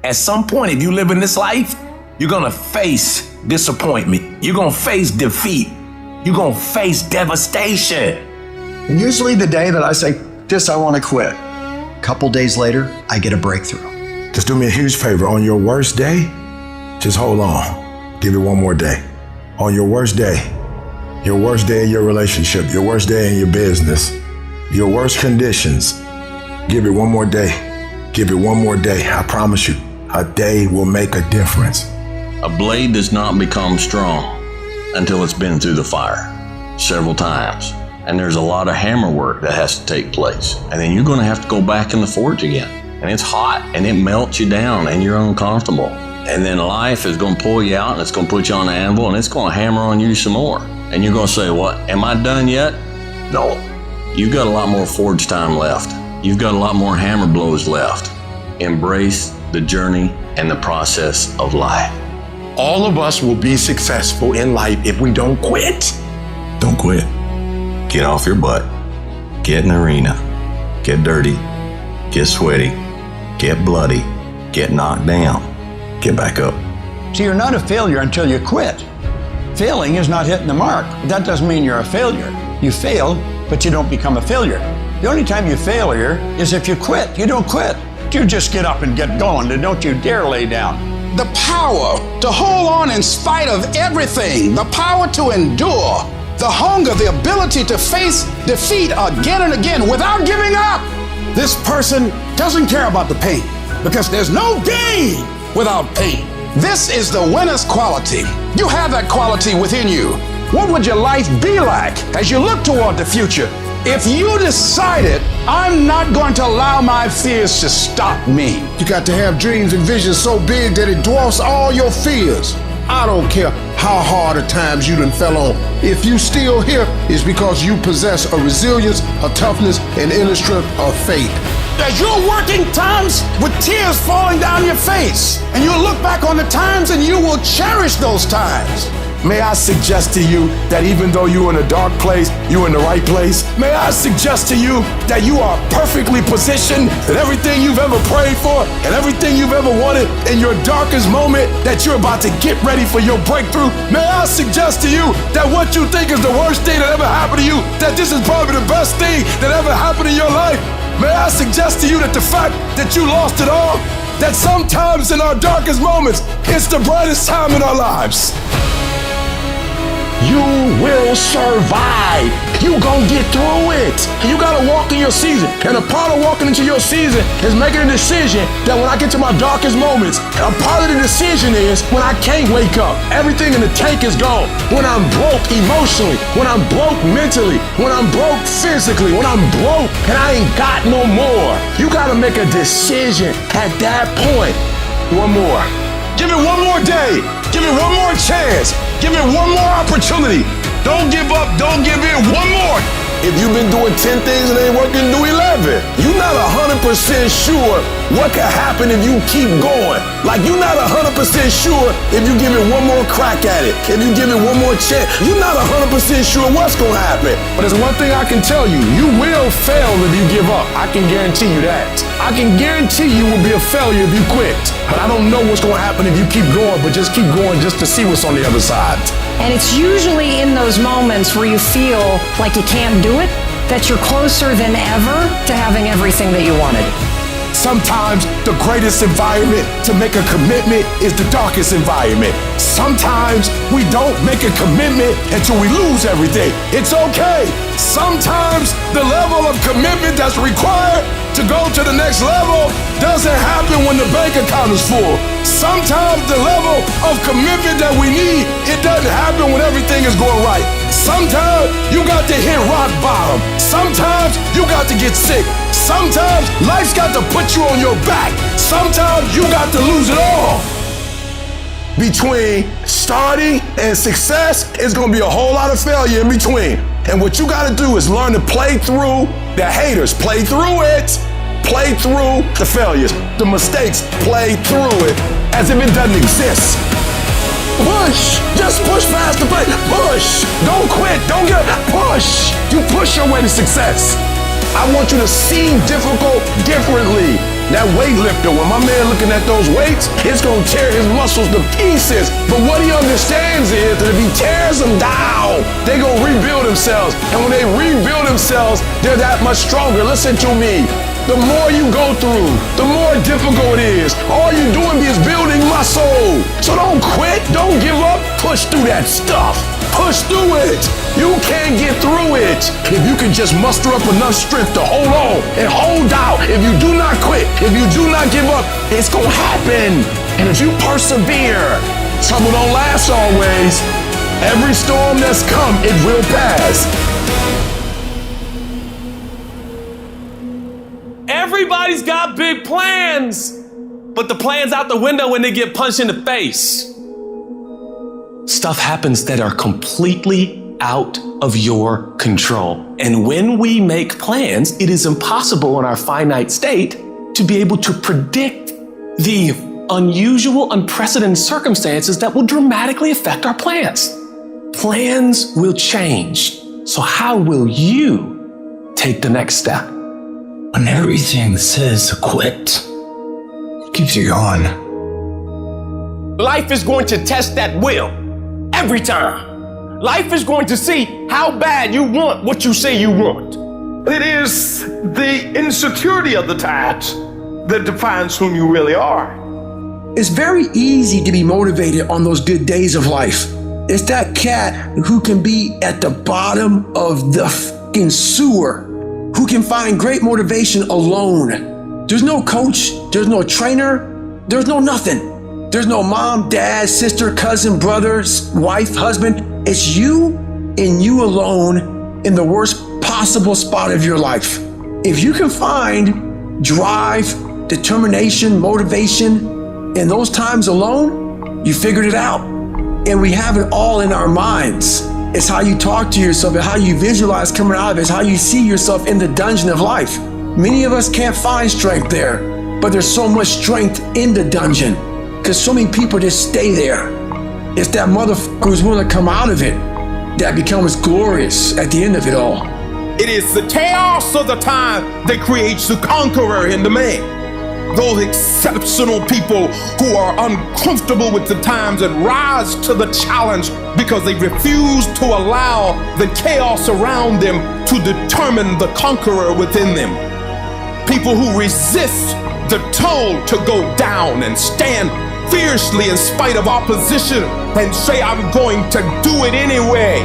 At some point, if you live in this life, you're gonna face disappointment. You're gonna face defeat. You're gonna face devastation. Usually the day that I say, I want to quit. A couple days later, I get a breakthrough. Just do me a huge favor. On your worst day, just hold on. Give it one more day. On your worst day in your relationship, your worst day in your business, your worst conditions, give it one more day. Give it one more day. I promise you, a day will make a difference. A blade does not become strong until it's been through the fire several times. And there's a lot of hammer work that has to take place. And then you're gonna have to go back in the forge again. And it's hot and it melts you down and you're uncomfortable. And then life is gonna pull you out and it's gonna put you on the anvil and it's gonna hammer on you some more. And you're gonna say, what, am I done yet? No. You've got a lot more forge time left. You've got a lot more hammer blows left. Embrace the journey and the process of life. All of us will be successful in life if we don't quit. Don't quit. Get off your butt. Get in the arena. Get dirty. Get sweaty. Get bloody. Get knocked down. Get back up. See, you're not a failure until you quit. Failing is not hitting the mark. That doesn't mean you're a failure. You fail, but you don't become a failure. The only time you failure is if you quit. You don't quit. You just get up and get going, and don't you dare lay down. The power to hold on in spite of everything, the power to endure, the hunger, the ability to face defeat again and again without giving up. This person doesn't care about the pain because there's no gain without pain. This is the winner's quality. You have that quality within you. What would your life be like as you look toward the future if you decided, I'm not going to allow my fears to stop me? You got to have dreams and visions so big that it dwarfs all your fears. I don't care how hard at times you done fell on. If you still here, it's because you possess a resilience, a toughness, and inner strength of faith. As you're working times with tears falling down your face, and you'll look back on the times and you will cherish those times. May I suggest to you that even though you're in a dark place, you're in the right place? May I suggest to you that you are perfectly positioned, that everything you've ever prayed for and everything you've ever wanted in your darkest moment, that you're about to get ready for your breakthrough? May I suggest to you that what you think is the worst thing that ever happened to you, that this is probably the best thing that ever happened in your life? May I suggest to you that the fact that you lost it all, that sometimes in our darkest moments, it's the brightest time in our lives. You will survive. You gonna get through it. You gotta walk in your season. And a part of walking into your season is making a decision that when I get to my darkest moments, a part of the decision is when I can't wake up, everything in the tank is gone. When I'm broke emotionally, when I'm broke mentally, when I'm broke physically, when I'm broke and I ain't got no more. You gotta make a decision at that point. One more. Give it one more day. Give it one more chance. Give it one more opportunity. Don't give up. Don't give in. One more. If you've been doing 10 things and ain't working, do 11. You're not 100% sure what could happen if you keep going. Like you're not 100% sure if you give it one more crack at it. If you give it one more chance, you're not 100% sure what's gonna happen. But there's one thing I can tell you, you will fail if you give up. I can guarantee you that. I can guarantee you will be a failure if you quit. But I don't know what's gonna happen if you keep going, but just keep going just to see what's on the other side. And it's usually in those moments where you feel like you can't do it, that you're closer than ever to having everything that you wanted. Sometimes the greatest environment to make a commitment is the darkest environment. Sometimes we don't make a commitment until we lose everything. It's okay. Sometimes the level of commitment that's required to go to the next level doesn't happen when the bank account is full. Sometimes the level of commitment that we need, it doesn't happen when everything is going right. Sometimes you got to hit rock bottom. Sometimes you got to get sick. Sometimes life's got to put you on your back. Sometimes you got to lose it all. Between starting and success, it's gonna be a whole lot of failure in between. And what you gotta do is learn to play through the haters, play through it, play through the failures, the mistakes, play through it as if it doesn't exist. Push, just push past the pain, push, don't quit, don't get, push. You push your way to success. I want you to see difficult differently. That weightlifter, when my man looking at those weights, it's gonna tear his muscles to pieces. But what he understands is that if he tears them down, they gonna rebuild themselves. And when they rebuild themselves, they're that much stronger. Listen to me. The more you go through, the more difficult it is. All you're doing is building muscle. So don't quit, don't give up, push through that stuff. Push through it. You can get through it. If you can just muster up enough strength to hold on and hold out. If you do not quit, if you do not give up, it's gonna happen. And if you persevere, trouble don't last always. Every storm that's come, it will pass. Everybody's got big plans, but the plan's out the window when they get punched in the face. Stuff happens that are completely out of your control. And when we make plans, it is impossible in our finite state to be able to predict the unusual, unprecedented circumstances that will dramatically affect our plans. Plans will change. So how will you take the next step? When everything says to quit, it keeps you going. Life is going to test that will every time. Life is going to see how bad you want what you say you want. It is the insecurity of the times that defines whom you really are. It's very easy to be motivated on those good days of life. It's that cat who can be at the bottom of the fucking sewer, who can find great motivation alone. There's no coach, there's no trainer, there's no nothing. There's no mom, dad, sister, cousin, brother, wife, husband. It's you and you alone in the worst possible spot of your life. If you can find drive, determination, motivation in those times alone, you figured it out. And we have it all in our minds. It's how you talk to yourself and how you visualize coming out of it. It's how you see yourself in the dungeon of life. Many of us can't find strength there, but there's so much strength in the dungeon because so many people just stay there. It's that motherfucker who's willing to come out of it that becomes glorious at the end of it all. It is the chaos of the time that creates the conqueror in the man. Those exceptional people who are uncomfortable with the times and rise to the challenge because they refuse to allow the chaos around them to determine the conqueror within them. People who resist the toll to go down and stand fiercely in spite of opposition and say, I'm going to do it anyway.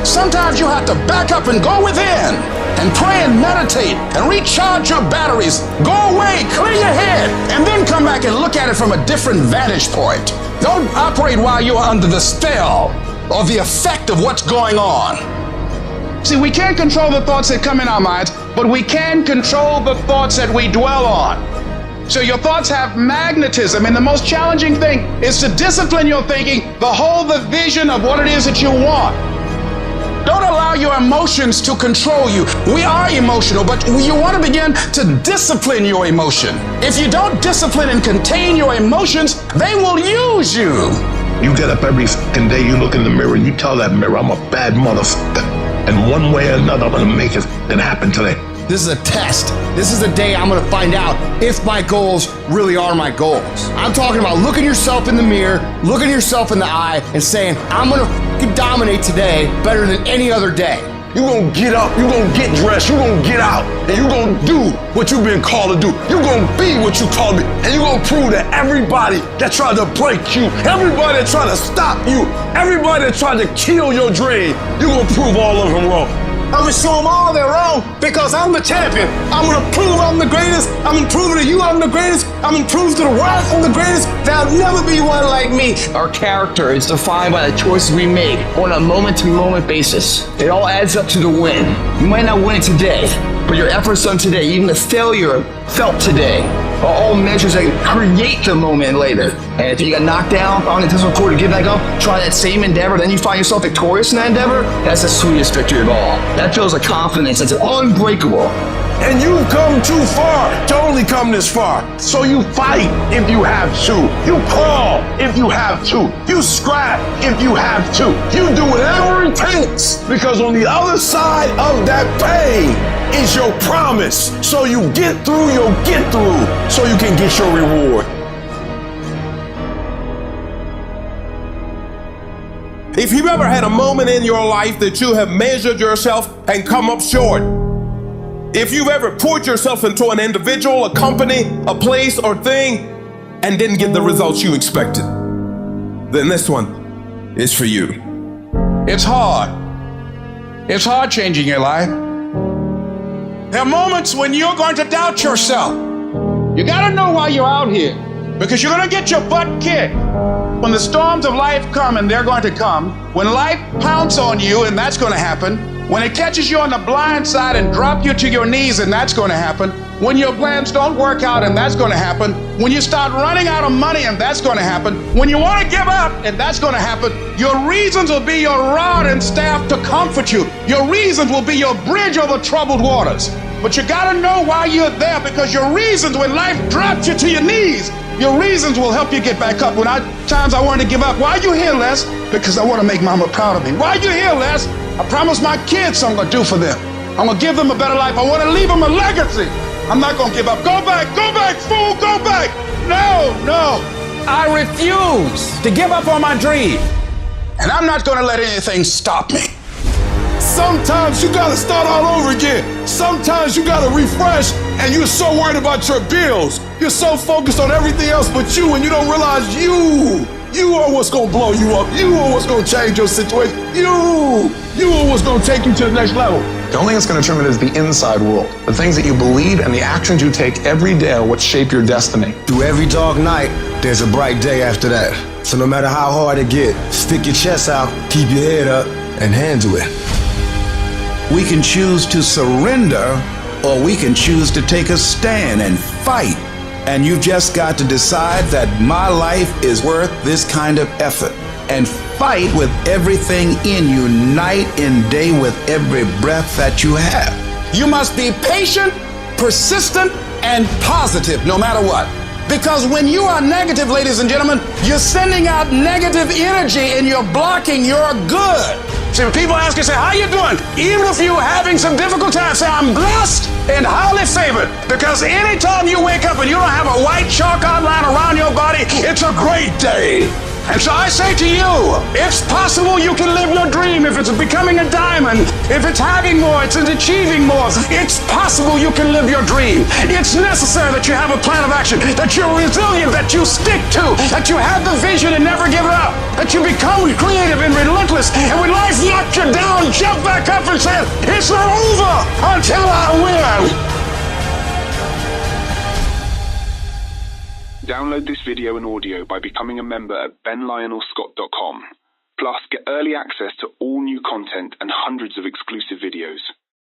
Sometimes you have to back up and go within and pray and meditate and recharge your batteries. Go away, clear your head, and then come back and look at it from a different vantage point. Don't operate while you're under the spell or the effect of what's going on. See, we can't control the thoughts that come in our minds, but we can control the thoughts that we dwell on. So your thoughts have magnetism, and the most challenging thing is to discipline your thinking, hold the vision of what it is that you want. Don't allow your emotions to control you. We are emotional, but you want to begin to discipline your emotion. If you don't discipline and contain your emotions, they will use you. You get up every fucking day, you look in the mirror, you tell that mirror, I'm a bad motherfucker. And one way or another, I'm gonna make it happen today. This is a test. This is a day I'm gonna find out if my goals really are my goals. I'm talking about looking yourself in the mirror, looking yourself in the eye, and saying, I'm gonna fucking dominate today better than any other day. You're gonna get up, you're gonna get dressed, you're gonna get out, and you're gonna do what you've been called to do. You're gonna be what you called to be, and you're gonna prove that everybody that tried to break you, everybody that tried to stop you, everybody that tried to kill your dream, you're gonna prove all of them wrong. I'm gonna show them all they're wrong because I'm the champion. I'm gonna prove I'm the greatest. I'm gonna prove to you I'm the greatest. I'm gonna prove to the world I'm the greatest. There'll never be one like me. Our character is defined by the choices we make on a moment-to-moment basis. It all adds up to the win. You might not win it today, but your efforts done today, even the failure felt today, are all measures that create the moment later. And if you got knocked down on the intentional core to get back up, try that same endeavor, then you find yourself victorious in that endeavor, that's the sweetest victory of all. That feels like confidence, that's unbreakable. And you've come too far to only come this far. So you fight if you have to. You crawl if you have to. You scrap if you have to. You do whatever it takes, because on the other side of that pain is your promise. So you get through, you'll get through, so you can get your reward. If you've ever had a moment in your life that you have measured yourself and come up short, if you've ever poured yourself into an individual, a company, a place or thing, and didn't get the results you expected, then this one is for you. It's hard. It's hard changing your life. There are moments when you're going to doubt yourself. You gotta know why you're out here, because you're gonna get your butt kicked. When the storms of life come, and they're going to come, when life pounces on you, and that's going to happen, when it catches you on the blind side and drop you to your knees, and that's going to happen, when your plans don't work out, and that's going to happen, when you start running out of money, and that's going to happen, when you want to give up, and that's going to happen, your reasons will be your rod and staff to comfort you. Your reasons will be your bridge over troubled waters. But you got to know why you're there, because your reasons, when life drops you to your knees, your reasons will help you get back up. When times I wanted to give up, why are you here, Les? Because I want to make mama proud of me. Why are you here, Les? I promised my kids I'm going to do for them. I'm going to give them a better life. I want to leave them a legacy. I'm not going to give up. Go back, fool, go back. No. I refuse to give up on my dream. And I'm not going to let anything stop me. Sometimes you gotta start all over again. Sometimes you gotta refresh, and you're so worried about your bills. You're so focused on everything else but you, and you don't realize you are what's gonna blow you up. You are what's gonna change your situation. You are what's gonna take you to the next level. The only thing that's gonna determine is the inside world. The things that you believe and the actions you take every day are what shape your destiny. Through every dark night, there's a bright day after that. So no matter how hard it gets, stick your chest out, keep your head up, and handle it. We can choose to surrender, or we can choose to take a stand and fight. And you've just got to decide that my life is worth this kind of effort. And fight with everything in you, night and day, with every breath that you have. You must be patient, persistent, and positive no matter what. Because when you are negative, ladies and gentlemen, you're sending out negative energy and you're blocking your good. See, when people ask you, say, how you doing? Even if you're having some difficult times, say, I'm blessed and highly favored. Because anytime you wake up and you don't have a white chalk outline around your body, it's a great day. And so I say to you, it's possible you can live your dream. If it's becoming a diamond, if it's having more, it's achieving more. It's possible you can live your dream. It's necessary that you have a plan of action, that you're resilient, that you stick to, that you have the vision and never give it up, that you become creative and relentless. And when life knocks you down, jump back up and say, it's not over until I win. Download this video and audio by becoming a member at benlionelscott.com. Plus, get early access to all new content and hundreds of exclusive videos.